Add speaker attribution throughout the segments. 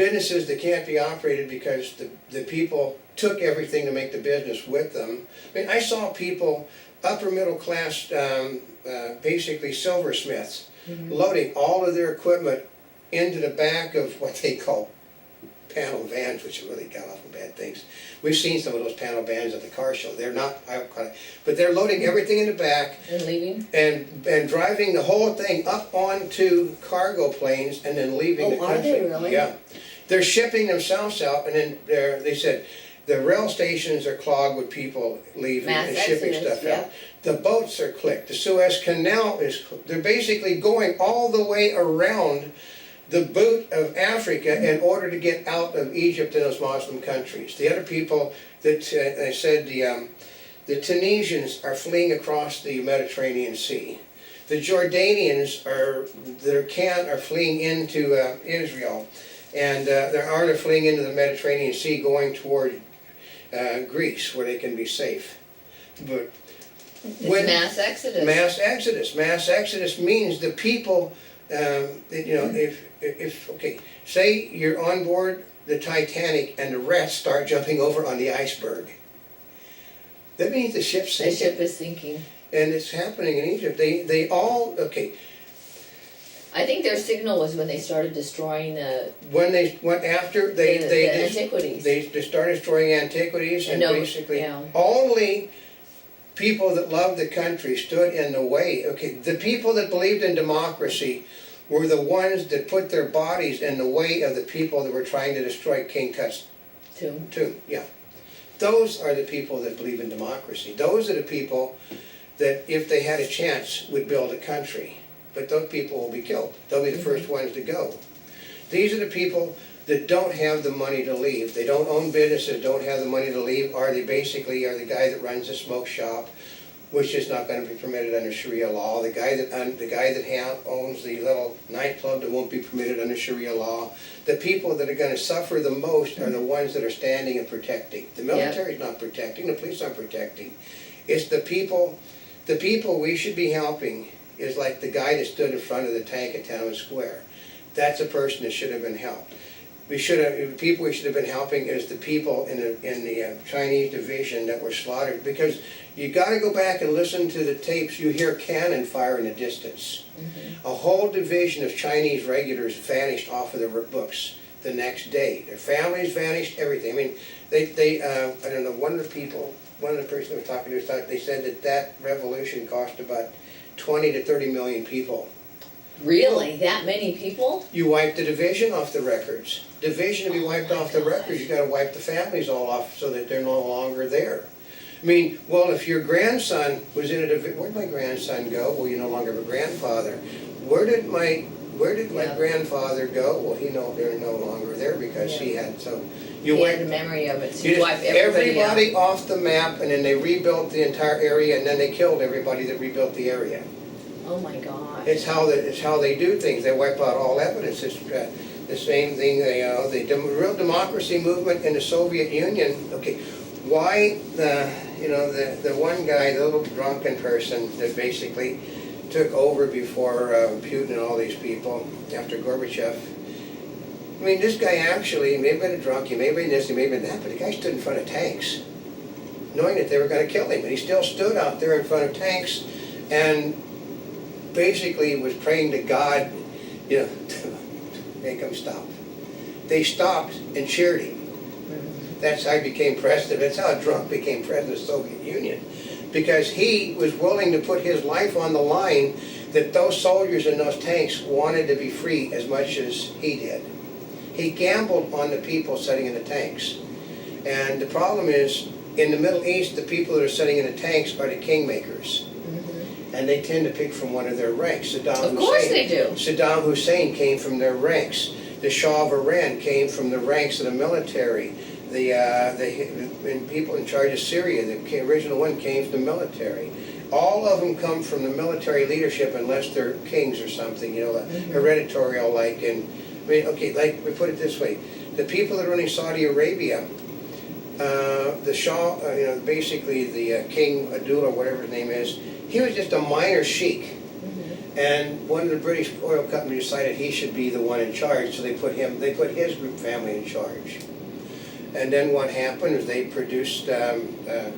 Speaker 1: businesses that can't be operated because the people took everything to make the business with them. I mean, I saw people, upper middle class, basically silversmiths, loading all of their equipment into the back of what they call panel vans, which are really got awful bad things. We've seen some of those panel vans at the car show. They're not, but they're loading everything in the back
Speaker 2: And leaving?
Speaker 1: and driving the whole thing up onto cargo planes and then leaving the
Speaker 2: Oh, are
Speaker 1: country.
Speaker 2: they really?
Speaker 1: Yeah, they're shipping themselves out, and then they said the rail stations are clogged with people leaving
Speaker 2: Mass
Speaker 1: and shipping
Speaker 2: exodus,
Speaker 1: stuff
Speaker 2: yeah.
Speaker 1: out. The boats are clicked. The Suez Canal is. They're basically going all the way around the boot of Africa in order to get out of Egypt and those Muslim countries. The other people that I said the Tunisians are fleeing across the Mediterranean Sea. The Jordanians are fleeing into Israel, and there are fleeing into the Mediterranean Sea, going toward Greece, where they can be safe. But
Speaker 2: It's mass exodus.
Speaker 1: Mass exodus means the people. If say you're on board the Titanic and the rest start jumping over on the iceberg, that means the ship's
Speaker 2: The
Speaker 1: sinking.
Speaker 2: ship is sinking.
Speaker 1: And it's happening in Egypt. They all, okay,
Speaker 2: I think their signal was when they started destroying the
Speaker 1: when they went after,
Speaker 2: the antiquities.
Speaker 1: they started destroying antiquities, and
Speaker 2: No,
Speaker 1: basically
Speaker 2: yeah.
Speaker 1: only people that loved the country stood in the way. Okay, the people that believed in democracy were the ones that put their bodies in the way of the people that were trying to destroy King Tut's tomb. Yeah, those are the people that believe in democracy. Those are the people that, if they had a chance, would build a country. But those people will be killed. They'll be the first ones to go. These are the people that don't have the money to leave. They don't own businesses, don't have the money to leave, or they basically are the guy that runs a smoke shop, which is not going to be permitted under Sharia law. The guy that owns the little nightclub that won't be permitted under Sharia law. The people that are going to suffer the most are the ones that are standing and protecting. The military is not protecting. The police aren't protecting. It's the people. The people we should be helping is like the guy that stood in front of the tank at Tiananmen Square. That's a person that should have been helped. The people we should have been helping is the people in the Chinese division that were slaughtered, because you got to go back and listen to the tapes. You hear cannon fire in the distance. A whole division of Chinese regulars vanished off of their books the next day. Their families vanished, everything. I mean, I don't know, one of the person I was talking to, they said that revolution cost about 20 to 30 million people.
Speaker 2: Really? That many people?
Speaker 1: You wipe the division off the records. Division to be wiped off the records, you gotta wipe the families all off so that they're no longer there. I mean, well, if your grandson was in a division, where'd my grandson go? Well, you no longer have a grandfather. Where did my grandfather go? Well, they're no longer there because he had some.
Speaker 2: You had a memory of it, so you wiped
Speaker 1: everybody off the map, and then they rebuilt the entire area, and then they killed everybody that rebuilt the area.
Speaker 2: Oh my God!
Speaker 1: It's how they do things. They wipe out all evidence. It's the same thing. The real democracy movement in the Soviet Union. Okay, why the one guy, the little drunken person that basically took over before Putin and all these people after Gorbachev. I mean, this guy actually, he may have been a drunk, he may have been this, he may have been that, but the guy stood in front of tanks, knowing that they were going to kill him. And he still stood out there in front of tanks and basically was praying to God, to make them stop. They stopped and cheered him. That's how he became president. That's how a drunk became president of the Soviet Union. Because he was willing to put his life on the line, that those soldiers in those tanks wanted to be free as much as he did. He gambled on the people sitting in the tanks. And the problem is, in the Middle East, the people that are sitting in the tanks are the kingmakers. And they tend to pick from one of their ranks.
Speaker 2: Of course they do.
Speaker 1: Saddam Hussein came from their ranks. The Shah of Iran came from the ranks of the military. The people in charge of Syria, the original one, came from the military. All of them come from the military leadership, unless they're kings or something, hereditarial like. And I mean, okay, like we put it this way: the people that are running Saudi Arabia, the Shah, basically the King Abdullah, whatever his name is, he was just a minor sheik. And one of the British oil companies decided he should be the one in charge, so they put his group family in charge. And then what happened is they produced, Saddam,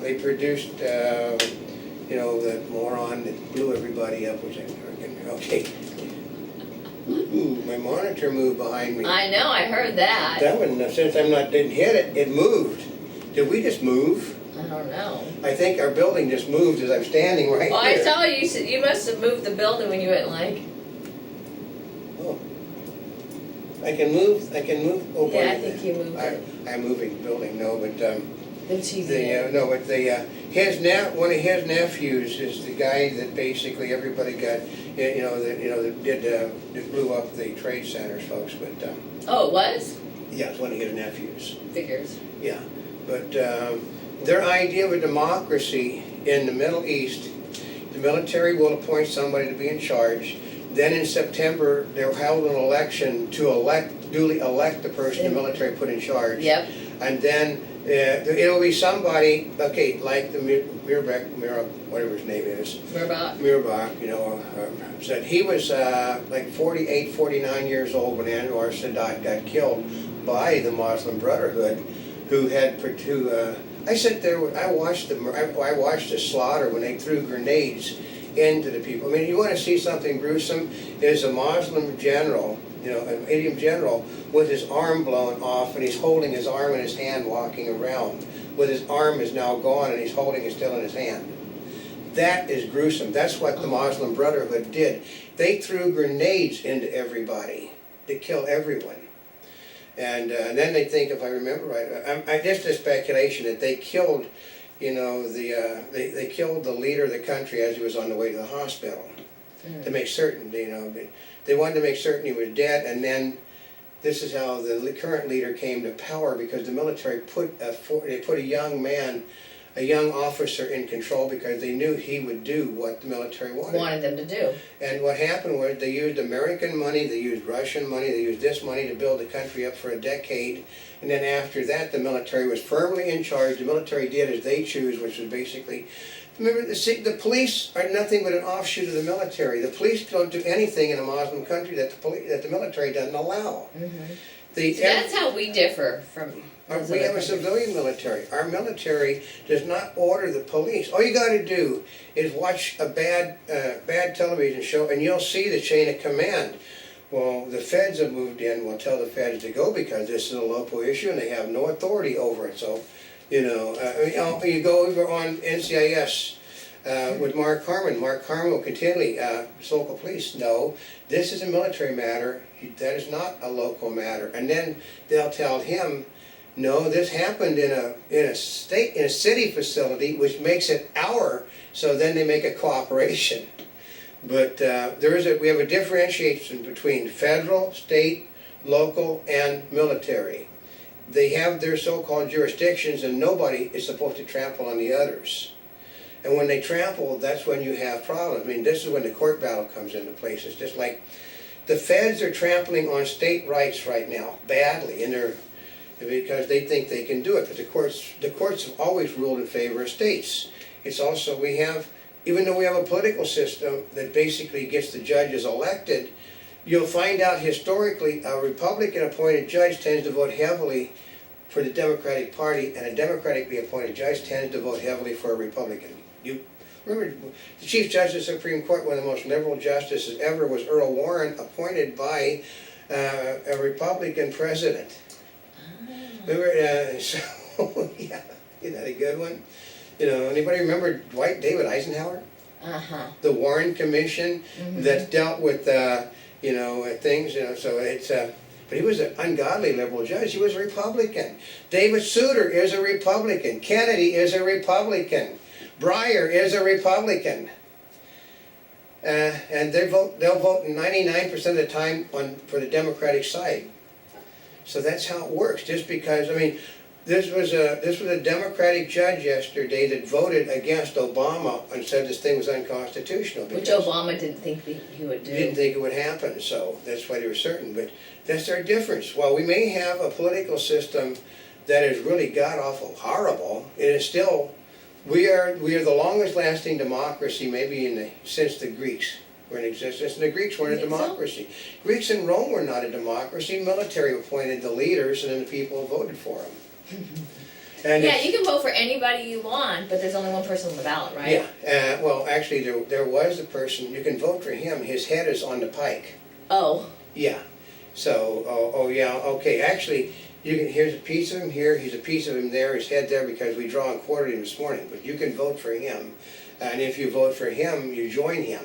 Speaker 1: they produced, the moron that blew everybody up, which okay. Ooh, my monitor moved behind me.
Speaker 2: I know, I heard that.
Speaker 1: That one, since didn't hit it, it moved. Did we just move?
Speaker 2: I don't know.
Speaker 1: I think our building just moved as I'm standing right
Speaker 2: Well,
Speaker 1: here.
Speaker 2: I saw you, you must have moved the building when you went like.
Speaker 1: Oh. I can move, oh,
Speaker 2: Yeah, I think you moved it.
Speaker 1: I'm moving the building, no, but,
Speaker 2: The TV.
Speaker 1: one of his nephews is the guy that basically everybody got, that blew up the trade centers, folks, but,
Speaker 2: Oh, it was?
Speaker 1: yeah, it's one of his nephews.
Speaker 2: Figures.
Speaker 1: Yeah, but their idea of a democracy in the Middle East, the military will appoint somebody to be in charge. Then in September, they'll hold an election to duly elect the person the military put in charge.
Speaker 2: Yep.
Speaker 1: And then it'll be somebody, okay, like the whatever his name is. Mirbach, said he was like 48, 49 years old when Anwar Sadat got killed by the Muslim Brotherhood, I sat there, I watched the slaughter when they threw grenades into the people. I mean, you want to see something gruesome? Is a Muslim general, an Indian general, with his arm blown off, and he's holding his arm in his hand walking around, with his arm is now gone and he's holding it still in his hand. That is gruesome. That's what the Muslim Brotherhood did. They threw grenades into everybody to kill everyone. And then they think, if I remember right, just a speculation that they killed, they killed the leader of the country as he was on the way to the hospital, to make certain, they wanted to make certain he was dead. And then this is how the current leader came to power, because the military put a young officer in control because they knew he would do what the military wanted
Speaker 2: them to do.
Speaker 1: And what happened was they used American money, they used Russian money, they used this money to build the country up for a decade. And then after that, the military was firmly in charge. The military did as they choose, which was basically, remember, the police are nothing but an offshoot of the military. The police don't do anything in a Muslim country that the military doesn't allow.
Speaker 2: So that's how we differ from.
Speaker 1: We have a civilian military. Our military does not order the police. All you got to do is watch a bad television show, and you'll see the chain of command. Well, the feds have moved in. We'll tell the feds to go because this is a local issue, and they have no authority over it. So, you go over on NCIS with Mark Harmon. Mark Harmon will continually, local police, no, this is a military matter. That is not a local matter. And then they'll tell him, no, this happened in a city facility, which makes it our. So then they make a cooperation. But we have a differentiation between federal, state, local, and military. They have their so-called jurisdictions, and nobody is supposed to trample on the others. And when they trample, that's when you have problems. I mean, this is when the court battle comes into place. It's just like the feds are trampling on state rights right now, badly, because they think they can do it. But the courts have always ruled in favor of states. It's also, even though we have a political system that basically gets the judges elected, you'll find out historically a Republican appointed judge tends to vote heavily for the Democratic Party, and a democratically appointed judge tends to vote heavily for a Republican. You remember, the Chief Justice of the Supreme Court, one of the most liberal justices ever, was Earl Warren, appointed by a Republican president. Remember, yeah, isn't that a good one? Anybody remember David Eisenhower? The Warren Commission that dealt with, things, so it's, but he was an ungodly liberal judge. He was a Republican. David Souter is a Republican. Kennedy is a Republican. Breyer is a Republican. And they'll vote 99% of the time for the Democratic side. So that's how it works. Just because, this was a Democratic judge yesterday that voted against Obama and said this thing was unconstitutional.
Speaker 2: Which Obama didn't think he would do.
Speaker 1: He didn't think it would happen, so that's why they were certain. But that's our difference. While we may have a political system that is really god-awful horrible, it is still We are the longest lasting democracy maybe since the Greeks were in existence. And the Greeks weren't a
Speaker 2: You think so?
Speaker 1: democracy. Greeks in Rome were not a democracy. Military appointed the leaders and then the people voted for them. And
Speaker 2: Yeah, you can vote for anybody you want, but there's only one person on the ballot, right?
Speaker 1: Yeah, well, actually, there was a person, you can vote for him, his head is on the pike.
Speaker 2: Oh,
Speaker 1: Yeah, so, oh yeah, okay, actually, here's a piece of him here, here's a piece of him there, his head there, because we draw and quartered him this morning, but you can vote for him. And if you vote for him, you join him.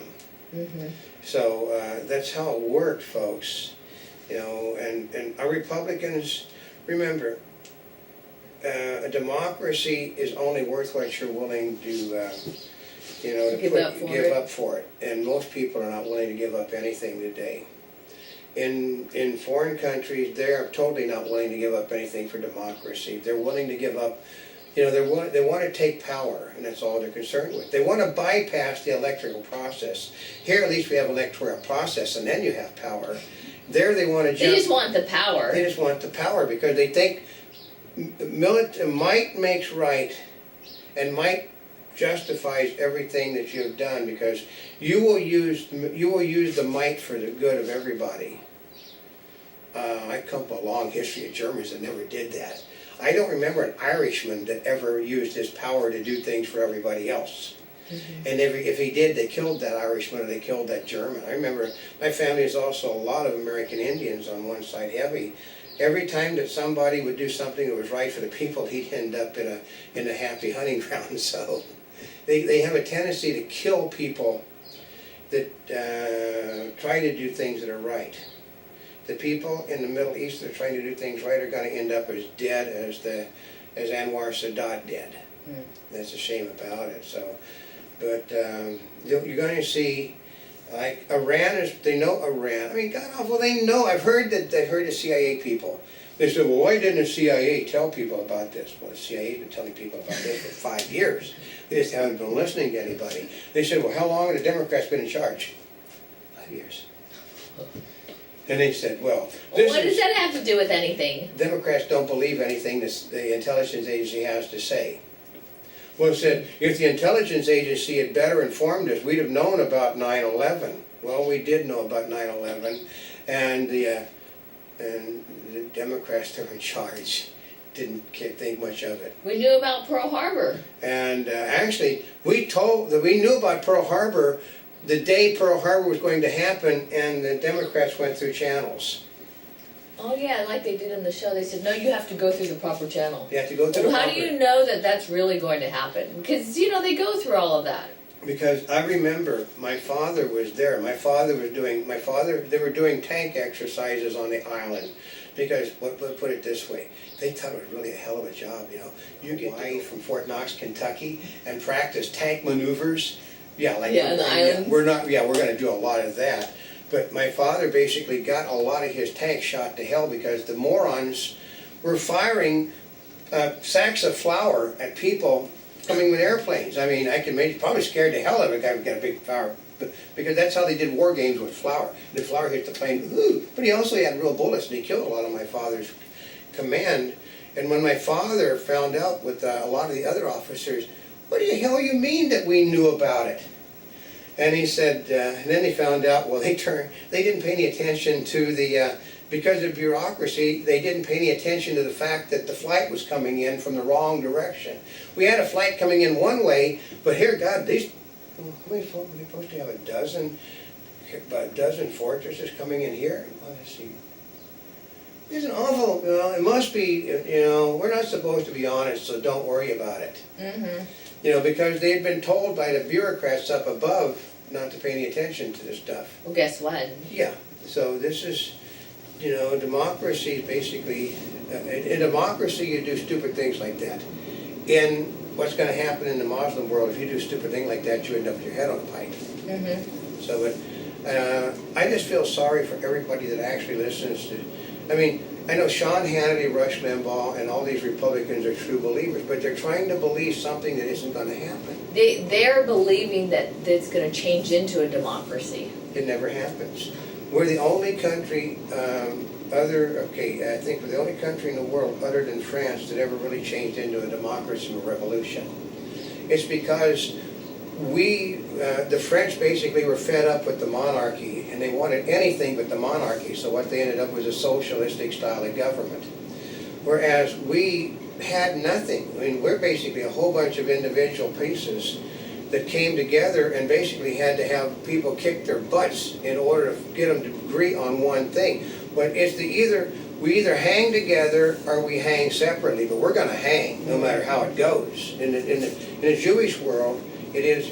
Speaker 1: So, that's how it worked, folks. You know, and our Republicans, remember, a democracy is only worth what you're willing to, you know, to
Speaker 2: Give up for it.
Speaker 1: And most people are not willing to give up anything today. In foreign countries, they're totally not willing to give up anything for democracy. They're willing to give up, you know, they want to take power, and that's all they're concerned with. They want to bypass the electoral process. Here, at least we have electoral process, and then you have power. There, they want to jump.
Speaker 2: they just want the power.
Speaker 1: They just want the power because they think might makes right, and might justifies everything that you have done, because you will use the might for the good of everybody. I come from a long history of Germans that never did that. I don't remember an Irishman that ever used his power to do things for everybody else. And if he did, they killed that Irishman or they killed that German. I remember my family is also a lot of American Indians on one side, heavy. Every time that somebody would do something that was right for the people, he'd end up in a happy hunting ground. So they have a tendency to kill people that try to do things that are right. The people in the Middle East that are trying to do things right are going to end up as dead as Anwar Sadat did. That's a shame about it. So, but you're going to see. Like Iran they know Iran. I mean, God awful, they know. I've heard the CIA people. They said, well, why didn't the CIA tell people about this? Well, the CIA's been telling people about this for 5 years. They just haven't been listening to anybody. They said, well, how long have the Democrats been in charge? 5 years. And they said, well,
Speaker 2: What does that have to do with anything?
Speaker 1: Democrats don't believe anything the intelligence agency has to say. Well, it said, if the intelligence agency had better informed us, we'd have known about 9/11. Well, we did know about 9/11, and the Democrats that were in charge didn't think much of it.
Speaker 2: We knew about Pearl Harbor.
Speaker 1: And actually, we knew about Pearl Harbor the day Pearl Harbor was going to happen, and the Democrats went through channels.
Speaker 2: Oh yeah, like they did in the show. They said, no, you have to go through the proper channel.
Speaker 1: You have to go through
Speaker 2: Well, how do you know that that's really going to happen? Because, you know, they go through all of that.
Speaker 1: Because I remember my father was there. They were doing tank exercises on the island. Because, put it this way, they thought it was really a hell of a job, you know. You get away from Fort Knox, Kentucky, and practice tank maneuvers. Yeah, like
Speaker 2: on the islands.
Speaker 1: we're going to do a lot of that. But my father basically got a lot of his tanks shot to hell because the morons were firing sacks of flour at people coming with airplanes. I mean, I can imagine, probably scared the hell out of a guy who got a big flour, because that's how they did war games with flour. The flour hit the plane, ooh, but he also had real bullets, and he killed a lot of my father's command. And when my father found out with a lot of the other officers, what the hell you mean that we knew about it? And he said, and then they found out, well, they didn't pay any attention to the, because of bureaucracy, they didn't pay any attention to the fact that the flight was coming in from the wrong direction. We had a flight coming in one way, but here, God, how many folks were they supposed to have? About a dozen fortresses coming in here? Let's see. It's an awful, it must be, we're not supposed to be honest, so don't worry about it. Because they had been told by the bureaucrats up above not to pay any attention to this stuff.
Speaker 2: Well, guess what?
Speaker 1: Yeah, so this is, democracy is basically, in democracy you do stupid things like that. In what's going to happen in the Muslim world, if you do a stupid thing like that, you end up with your head on a pike. So, but I just feel sorry for everybody that actually listens to, I know Sean Hannity, Rush Limbaugh, and all these Republicans are true believers, but they're trying to believe something that isn't going to happen.
Speaker 2: They're believing that it's going to change into a democracy.
Speaker 1: It never happens. We're the only country, I think we're the only country in the world other than France that ever really changed into a democracy or revolution. It's because the French basically were fed up with the monarchy, and they wanted anything but the monarchy, so what they ended up was a socialistic style of government. Whereas we had nothing. I mean, we're basically a whole bunch of individual pieces that came together and basically had to have people kick their butts in order to get them to agree on one thing. But it's we either hang together or we hang separately, but we're gonna hang no matter how it goes. In the Jewish world, it is,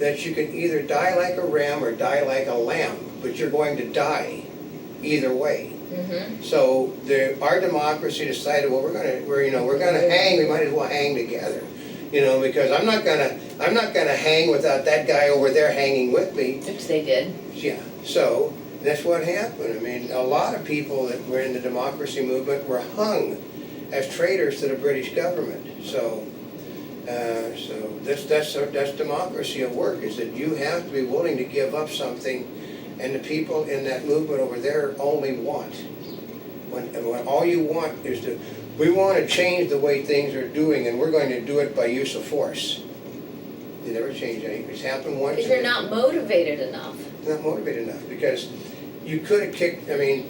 Speaker 1: that you can either die like a ram or die like a lamb, but you're going to die either way.
Speaker 2: Mm-hmm.
Speaker 1: So our democracy decided, well, we're gonna hang. We might as well hang together, because I'm not gonna hang without that guy over there hanging with me.
Speaker 2: Which they did.
Speaker 1: Yeah. So that's what happened. I mean, a lot of people that were in the democracy movement were hung as traitors to the British government. So that's democracy at work. Is that you have to be willing to give up something. And the people in that movement over there only want. When all you want is we want to change the way things are doing, and we're going to do it by use of force. They never change anything. It's happened once.
Speaker 2: Because you're not motivated enough.
Speaker 1: Not motivated enough, because you could have kicked, they're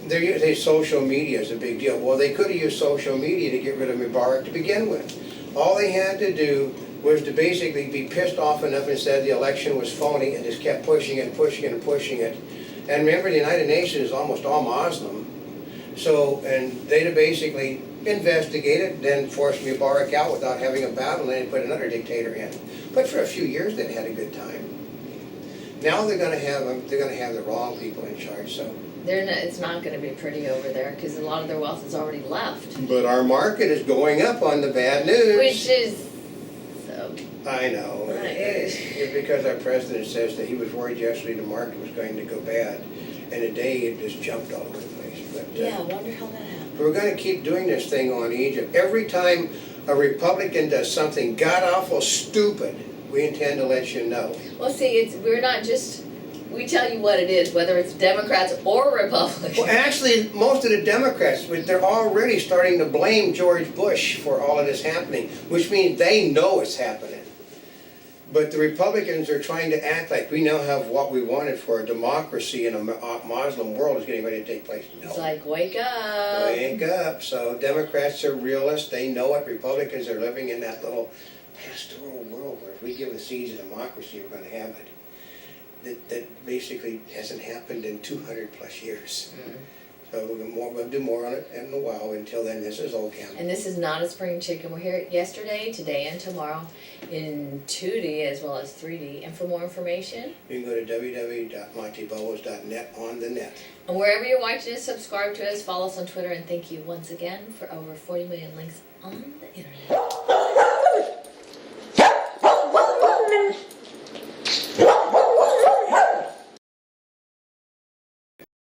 Speaker 1: using social media is a big deal. Well, they could have used social media to get rid of Mubarak to begin with. All they had to do was to basically be pissed off enough and said the election was phony and just kept pushing it and pushing it and pushing it. And remember, the United Nations is almost all Muslim. So, and they'd have basically investigated, then forced Mubarak out without having a battle, and then put another dictator in. But for a few years, they'd had a good time. Now they're going to have the wrong people in charge. So
Speaker 2: It's not going to be pretty over there because a lot of their wealth is already left.
Speaker 1: But our market is going up on the bad news.
Speaker 2: Which is so.
Speaker 1: I know. It's because our president says that he was worried yesterday the market was going to go bad, and today it just jumped all over the place. But,
Speaker 2: Yeah, I wonder how that happened.
Speaker 1: We're going to keep doing this thing on Egypt. Every time a Republican does something god-awful stupid, we intend to let you know.
Speaker 2: Well, see, we're not just, we tell you what it is, whether it's Democrats or Republicans.
Speaker 1: Well, actually, most of the Democrats, they're already starting to blame George Bush for all of this happening, which means they know it's happening. But the Republicans are trying to act like we now have what we wanted for a democracy in a Muslim world is getting ready to take place. No.
Speaker 2: It's like, wake up.
Speaker 1: Wake up. So Democrats are realists. They know it. Republicans are living in that little pastoral world where if we give the seeds of democracy, we're going to have it. That basically hasn't happened in 200 plus years. Mm-hmm. So we'll do more on it in a while. Until then, this is Old Camp.
Speaker 2: And this is not a spring chicken. We're here yesterday, today, and tomorrow in 2D as well as 3D. And for more information,
Speaker 1: you can go to www.montebobos.net on the net.
Speaker 2: And wherever you're watching us, subscribe to us, follow us on Twitter, and thank you once again for over 40 million links on the internet.